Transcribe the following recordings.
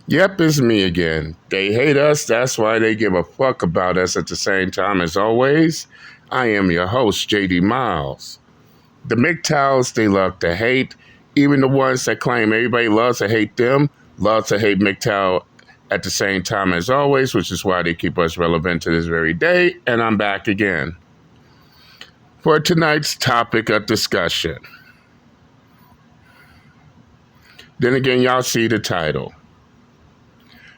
Yep, it's me again. They hate us, that's why they give a fuck about us at the same time. As always, I am your host, JD Miles. The MGTOWs, they love to hate. Even the ones that claim everybody loves to hate them, love to hate MGTOW at the same time as always, which is why they keep us relevant to this very day. And I'm back again for tonight's topic of discussion. Then again, y'all see the title.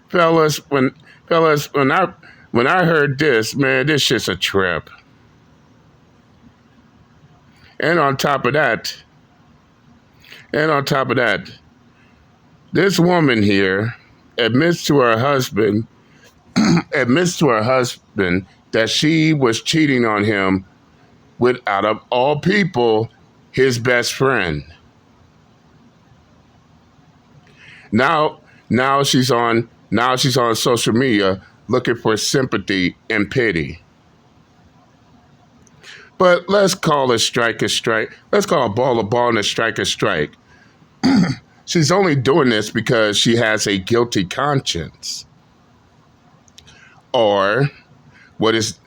Fellas, when I heard this, man, this shit's a trip. And on top of that, and on top of that, this woman here admits to her husband, that she was cheating on him with, out of all people, his best friend. Now she's on social media looking for sympathy and pity. But let's call a strike a strike. Let's call a ball and a strike a strike. She's only doing this because she has a guilty conscience. Or as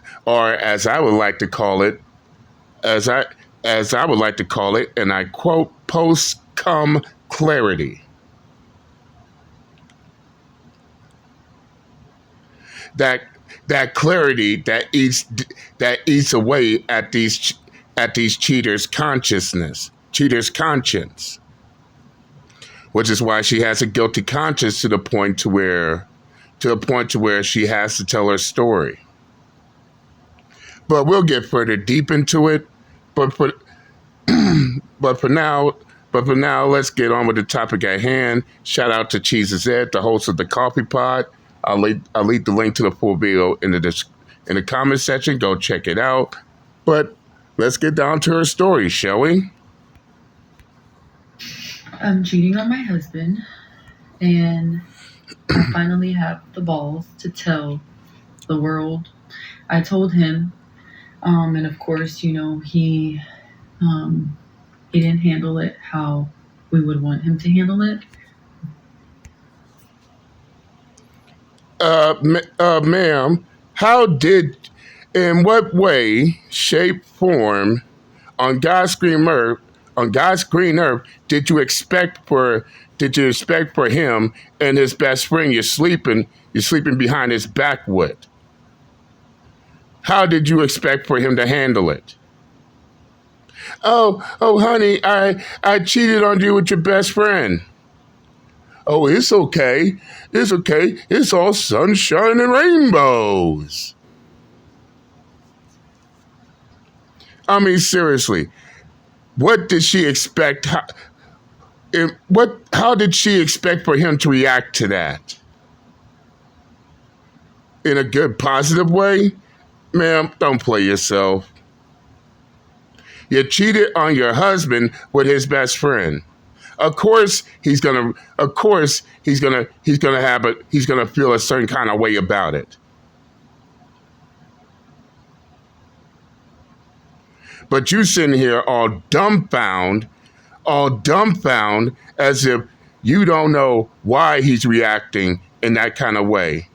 I would like to call it, and I quote, post cum clarity. That clarity that eats away at these cheaters' conscience, which is why she has a guilty conscience to the point to where she has to tell her story. But we'll get further deep into it. But for now, let's get on with the topic at hand. Shout out to Cheese's Ed, the host of the Coffee Pod. I'll leave the link to the full video in the comment section. Go check it out. But let's get down to her story, shall we? I'm cheating on my husband, and I finally have the balls to tell the world. I told him, and of course, he didn't handle it how we would want him to handle it. Ma'am, in what way, shape, form, on God's green earth, did you expect for him and his best friend you're sleeping behind his back with? How did you expect for him to handle it? Oh, honey, I cheated on you with your best friend. Oh, it's okay. It's okay. It's all sunshine and rainbows. I mean, seriously, what did she expect? How did she expect for him to react to that? In a good, positive way? Ma'am, don't play yourself. You cheated on your husband with his best friend. Of course, he's gonna feel a certain kind of way about it. But you sitting here all dumbfounded, as if you don't know why he's reacting in that kind of way.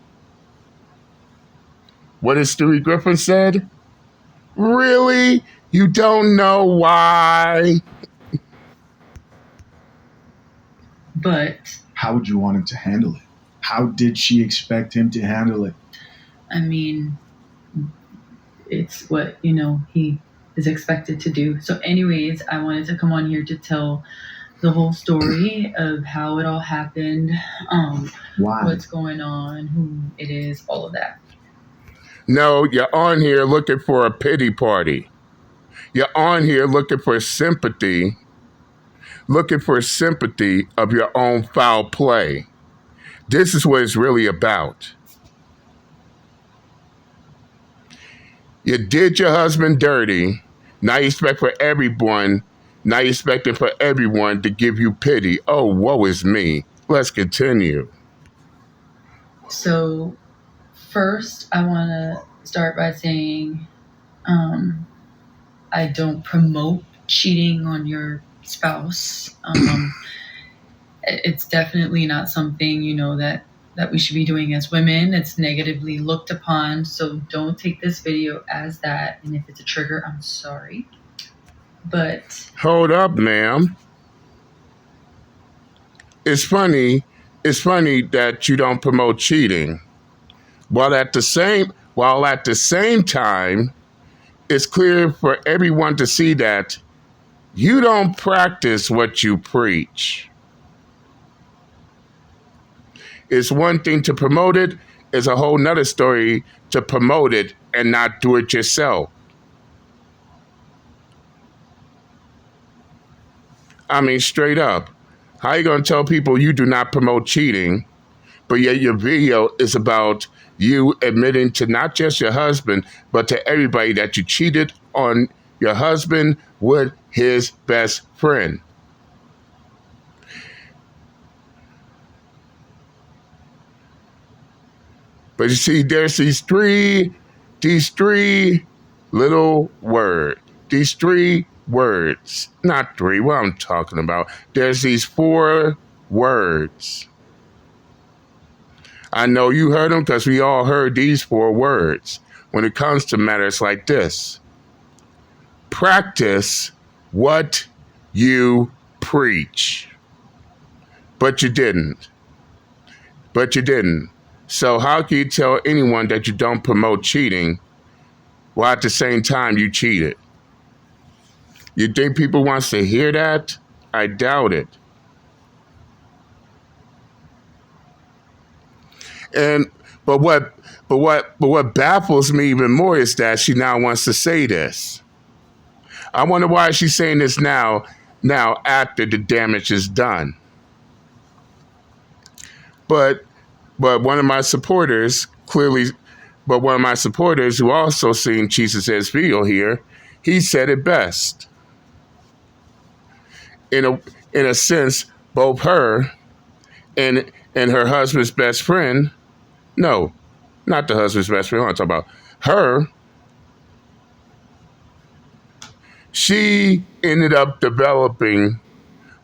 What has Stewie Griffin said? Really? You don't know why? But how would you want him to handle it? How did she expect him to handle it? I mean, it's what, he is expected to do. So anyways, I wanted to come on here to tell the whole story of how it all happened, Why? What's going on, who it is, all of that. No, you're on here looking for a pity party. You're on here looking for sympathy of your own foul play. This is what it's really about. You did your husband dirty. Now you expecting for everyone to give you pity. Oh, woe is me. Let's continue. So first, I want to start by saying I don't promote cheating on your spouse. It's definitely not something, that that we should be doing as women. It's negatively looked upon, so don't take this video as that. And if it's a trigger, I'm sorry. But Hold up, ma'am. It's funny that you don't promote cheating, while at the same time, it's clear for everyone to see that you don't practice what you preach. It's one thing to promote it, it's a whole nother story to promote it and not do it yourself. I mean, straight up. How are you going to tell people you do not promote cheating, but yet your video is about you admitting to not just your husband, but to everybody that you cheated on your husband with his best friend? But you see, there's these three little words. These three words. Not three, what I'm talking about. There's these 4 words. I know you heard them because we all heard these 4 words when it comes to matters like this. Practice what you preach. But you didn't. So how can you tell anyone that you don't promote cheating while at the same time you cheated? You think people wants to hear that? I doubt it. But what baffles me even more is that she now wants to say this. I wonder why she's saying this now after the damage is done. But one of my supporters who also seen Jesus' video here, he said it best. In a sense, both her and her husband's best friend, no, not the husband's best friend, I'm talking about her, she ended up developing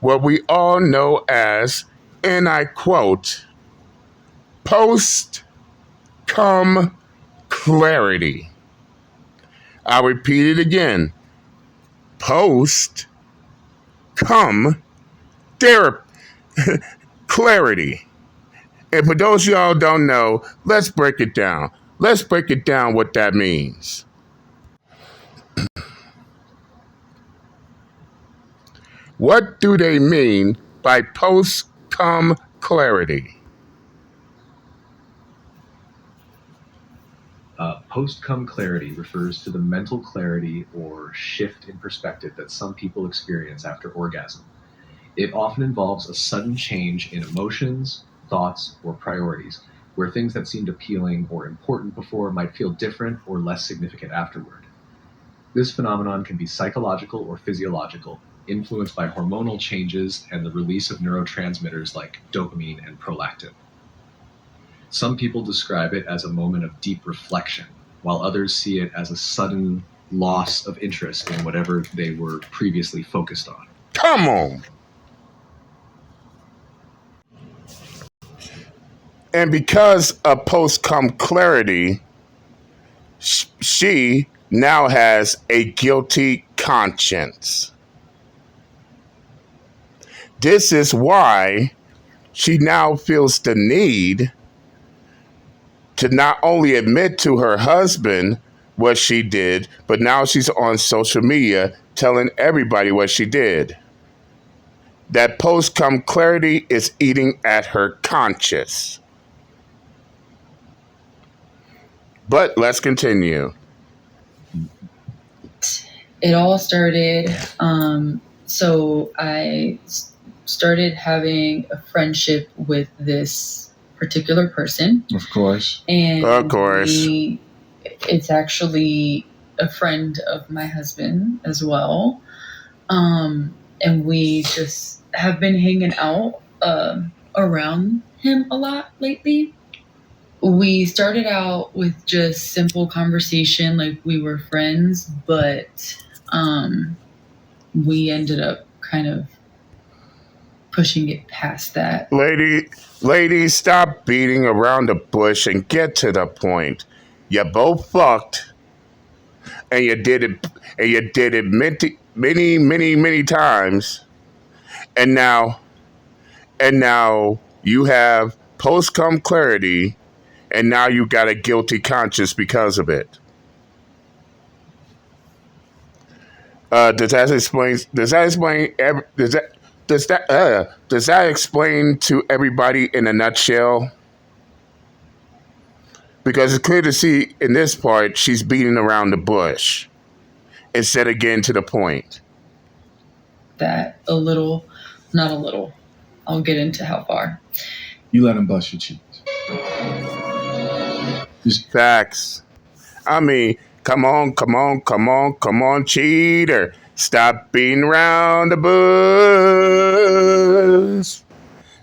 what we all know as, and I quote, post-cum clarity. I'll repeat it again. Post-cum clarity. And for those of y'all who don't know, let's break it down. Let's break it down what that means. What do they mean by post-cum clarity? Post-cum clarity refers to the mental clarity or shift in perspective that some people experience after orgasm. It often involves a sudden change in emotions, thoughts, or priorities, where things that seemed appealing or important before might feel different or less significant afterward. This phenomenon can be psychological or physiological, influenced by hormonal changes and the release of neurotransmitters like dopamine and prolactin. Some people describe it as a moment of deep reflection, while others see it as a sudden loss of interest in whatever they were previously focused on. Come on. And because of post-cum clarity, she now has a guilty conscience. This is why she now feels the need to not only admit to her husband what she did, but now she's on social media telling everybody what she did. That post-cum clarity is eating at her conscience. But let's continue. it all started. So I started having a friendship with this particular person. Of course. And Of course. It's actually a friend of my husband as well. And we just have been hanging out around him a lot lately. We started out with just simple conversation, like we were friends, but we ended up kind of pushing it past that. Ladies, stop beating around the bush and get to the point. You both fucked, and you did it many times, and now you have post-cum clarity, and now you got a guilty conscience because of it. Does that explain? Does that explain to everybody in a nutshell? Because it's clear to see in this part she's beating around the bush instead of getting to the point. That a little, not a little. I'll get into how far. You let him bust your cheeks. Facts. I mean, come on, cheater. Stop beating around the bush.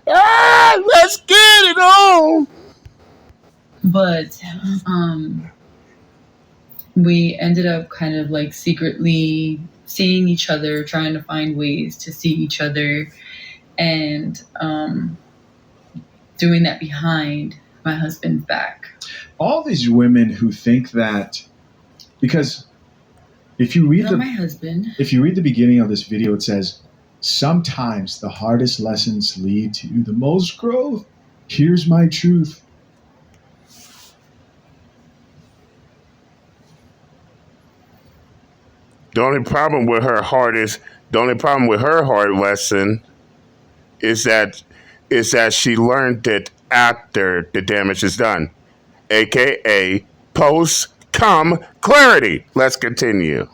Let's get it on. But we ended up kind of like secretly seeing each other, trying to find ways to see each other, and doing that behind my husband's back. All these women who think that, because if you read my husband. If you read the beginning of this video, it says, sometimes the hardest lessons lead to the most growth. Here's my truth. The only problem with her hard lesson is that she learned it after the damage is done, aka post-cum clarity. Let's continue.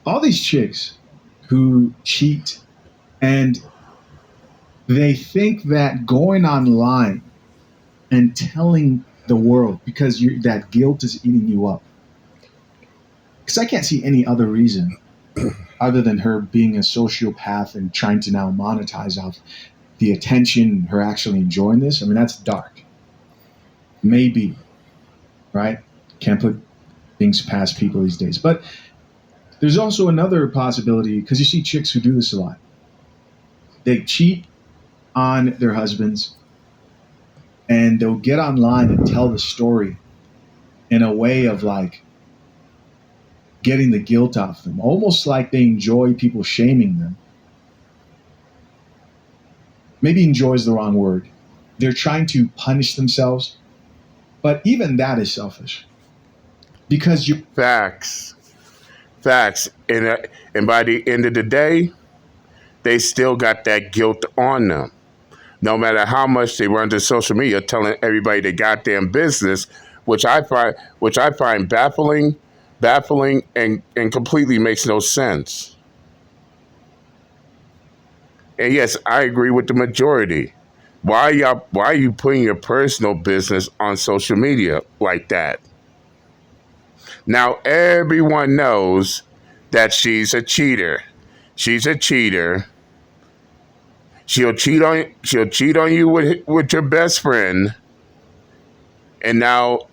All these chicks who cheat, and they think that going online and telling the world, because that guilt is eating you up. Because I can't see any other reason other than her being a sociopath and trying to now monetize off the attention, her actually enjoying this. I mean, that's dark. Maybe, right? Can't put things past people these days. But there's also another possibility, because you see chicks who do this a lot. They cheat on their husbands, and they'll get online and tell the story in a way of like getting the guilt off them, almost like they enjoy people shaming them. Maybe enjoy is the wrong word. They're trying to punish themselves, but even that is selfish. Because you Facts, and by the end of the day, they still got that guilt on them. No matter how much they run to social media telling everybody their goddamn business, which I find baffling and completely makes no sense. And yes, I agree with the majority. Why are you putting your personal business on social media like that? Now everyone knows that she's a cheater. She's a cheater. She'll cheat on you with your best friend. And now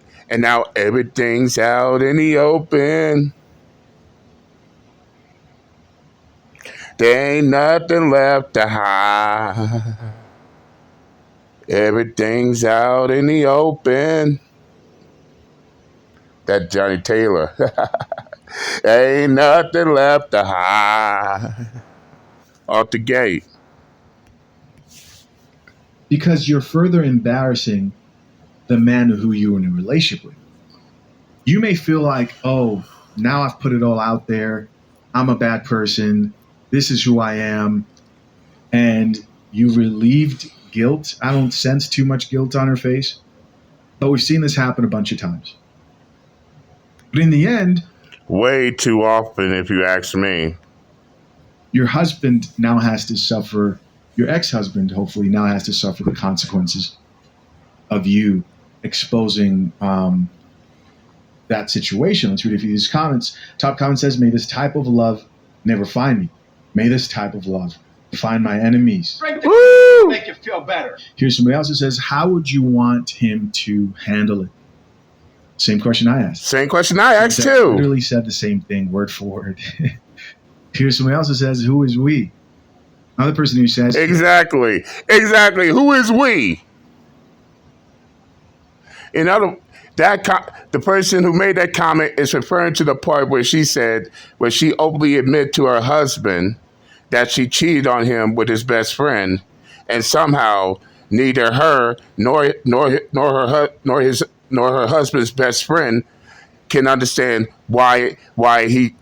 everything's out in the open. There ain't nothing left to hide. Everything's out in the open. That Johnny Taylor. Ain't nothing left to hide. Off the gate. Because you're further embarrassing the man who you're in a relationship with. You may feel like, oh, now I've put it all out there. I'm a bad person. This is who I am. And you relieved guilt. I don't sense too much guilt on her face. But we've seen this happen a bunch of times. But in the end, way too often, if you ask me. Your husband now has to suffer, your ex-husband hopefully now has to suffer the consequences of you exposing that situation. Let's read a few of these comments. Top comment says, may this type of love never find me. May this type of love find my enemies. Woo! Make you feel better. Here's somebody else that says, how would you want him to handle it? Same question I asked. Same question I asked I too. literally said the same thing, word for word. Here's somebody else that says, who is we? Another person who says, Exactly. Who is we? In other, the person who made that comment is referring to the part where she openly admitted to her husband that she cheated on him with his best friend, and somehow neither her nor her husband's best friend can understand why he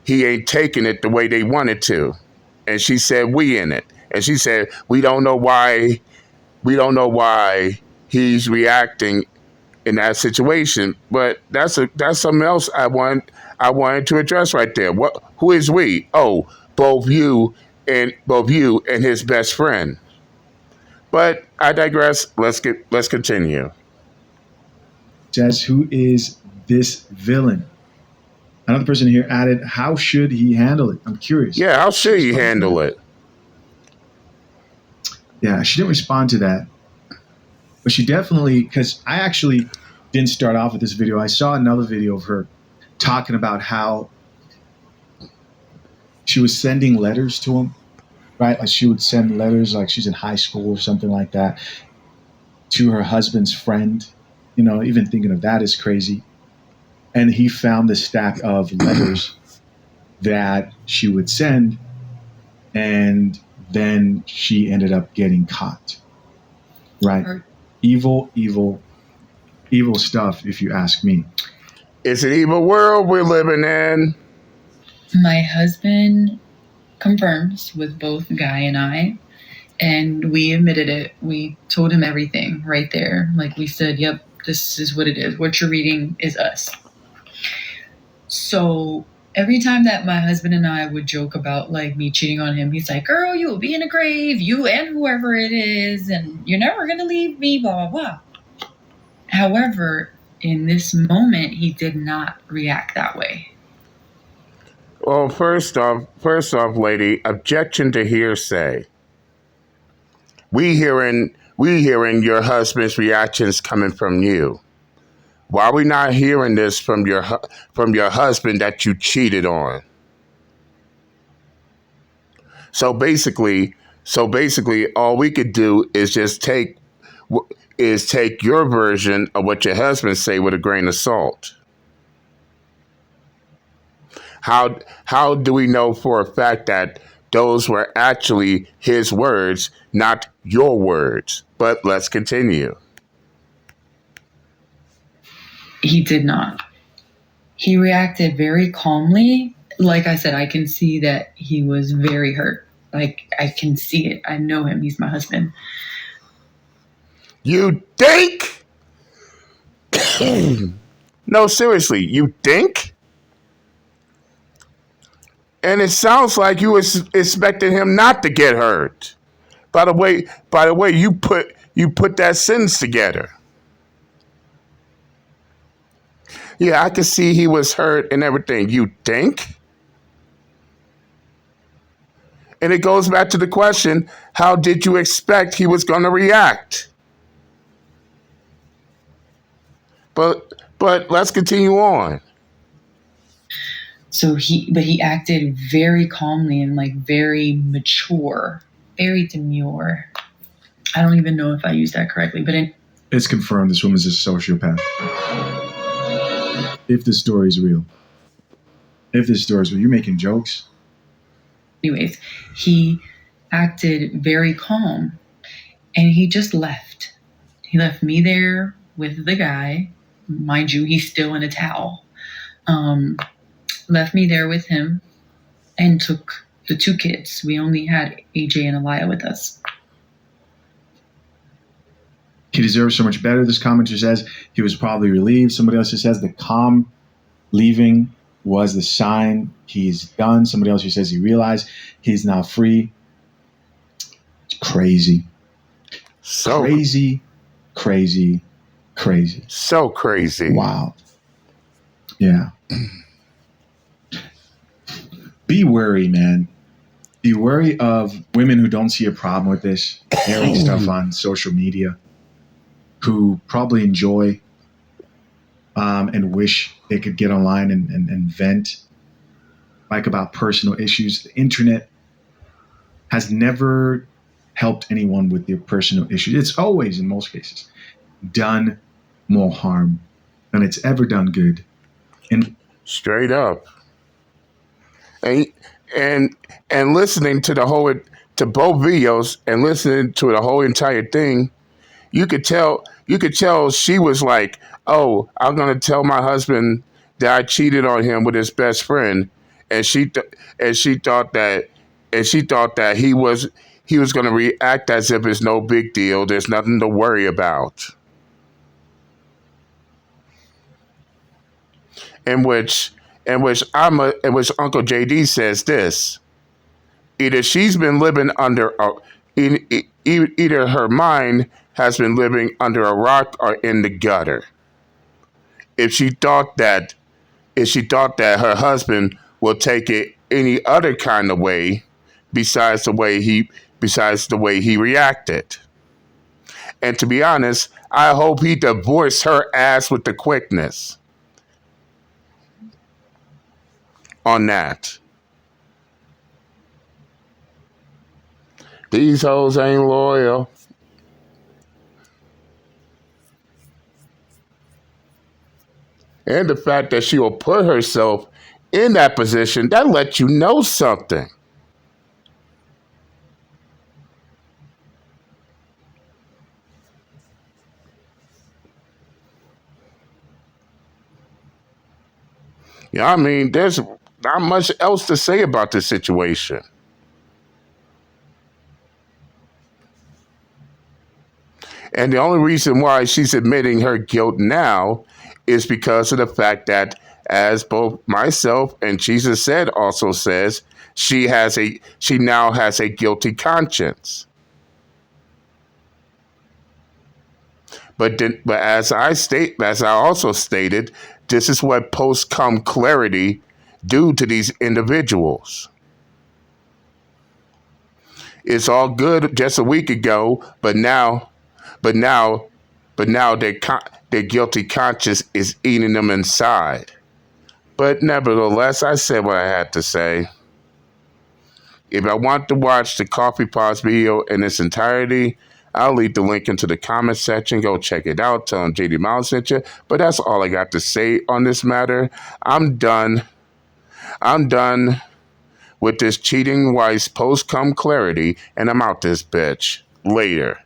ain't taking it the way they wanted to. And she said we in it. And she said we don't know why he's reacting in that situation. But that's something else I wanted to address right there. Who is we? Oh, both you and his best friend. But I digress. Let's continue. says, who is this villain? Another person here added, how should he handle it? I'm curious. Yeah, how should he handle it? Yeah, she didn't respond to that. But she definitely, because I actually didn't start off with this video. I saw another video of her talking about how she was sending letters to him, right? Like she would send letters like she's in high school or something like that to her husband's friend. You know, even thinking of that is crazy. And he found the stack of letters that she would send, and then she ended up getting caught. Right? Evil stuff, if you ask me. It's an evil world we're living in. My husband confirms with both Guy and I, and we admitted it. We told him everything right there. Like we said, yep, this is what it is. What you're reading is us. So every time that my husband and I would joke about like me cheating on him, he's like, girl, you will be in a grave, you and whoever it is, and you're never going to leave me, blah, blah, blah. However, in this moment, he did not react that way. Well, first off, lady, objection to hearsay. We hearing your husband's reactions coming from you. Why are we not hearing this from your husband that you cheated on? So basically, all we could do is just take your version of what your husband say with a grain of salt. How do we know for a fact that those were actually his words, not your words? But let's continue. He did not. He reacted very calmly. Like I said, I can see that he was very hurt. Like, I can see it. I know him. He's my husband. You think? No, seriously, you think? And it sounds like you was expecting him not to get hurt. By the way, you put that sentence together. Yeah, I could see he was hurt and everything. You think? And it goes back to the question, how did you expect he was going to react? But let's continue on. So he acted very calmly and like very mature, very demure. I don't even know if I used that correctly, but it's confirmed this woman's a sociopath. If this story is real. You're making jokes. Anyways, he acted very calm and he just left. He left me there with the guy. Mind you, he's still in a towel. Left me there with him and took the two kids. We only had AJ and Aliyah with us. He deserves so much better, this commenter says. He was probably relieved. Somebody else says the calm leaving was the sign he's done. Somebody else who says he realized he's now free. It's crazy. So crazy. So crazy. Wow. Yeah. Be wary, man. Be wary of women who don't see a problem with this, airing stuff on social media, who probably enjoy and wish they could get online and vent, like about personal issues. The internet has never helped anyone with their personal issues. It's always, in most cases, done more harm than it's ever done good. And Straight up. And and and listening to to both videos and listening to the whole entire thing, you could tell she was like, "Oh, I'm gonna tell my husband that I cheated on him with his best friend," and she thought that he was gonna react as if it's no big deal. There's nothing to worry about. In which in which Uncle JD says this: either she's been living under a either her mind has been living under a rock or in the gutter. If she thought that her husband will take it any other kind of way besides the way he reacted. And to be honest, I hope he divorced her ass with the quickness on that. These hoes ain't loyal. And the fact that she will put herself in that position, that lets you know something. Yeah, I mean, there's not much else to say about this situation. And the only reason why she's admitting her guilt now is because of the fact that, as both myself and Jesus said, also says, she now has a guilty conscience. But as I also stated, this is what post come clarity do to these individuals. It's all good just a week ago, but now, but now their guilty conscience is eating them inside. But nevertheless, I said what I had to say. If I want to watch the Coffee Pause video in its entirety, I'll leave the link into the comment section. Go check it out. Tell them JD Miles sent you. But that's all I got to say on this matter. I'm done. I'm done with this cheating wife's post come clarity, and I'm out this bitch. Later.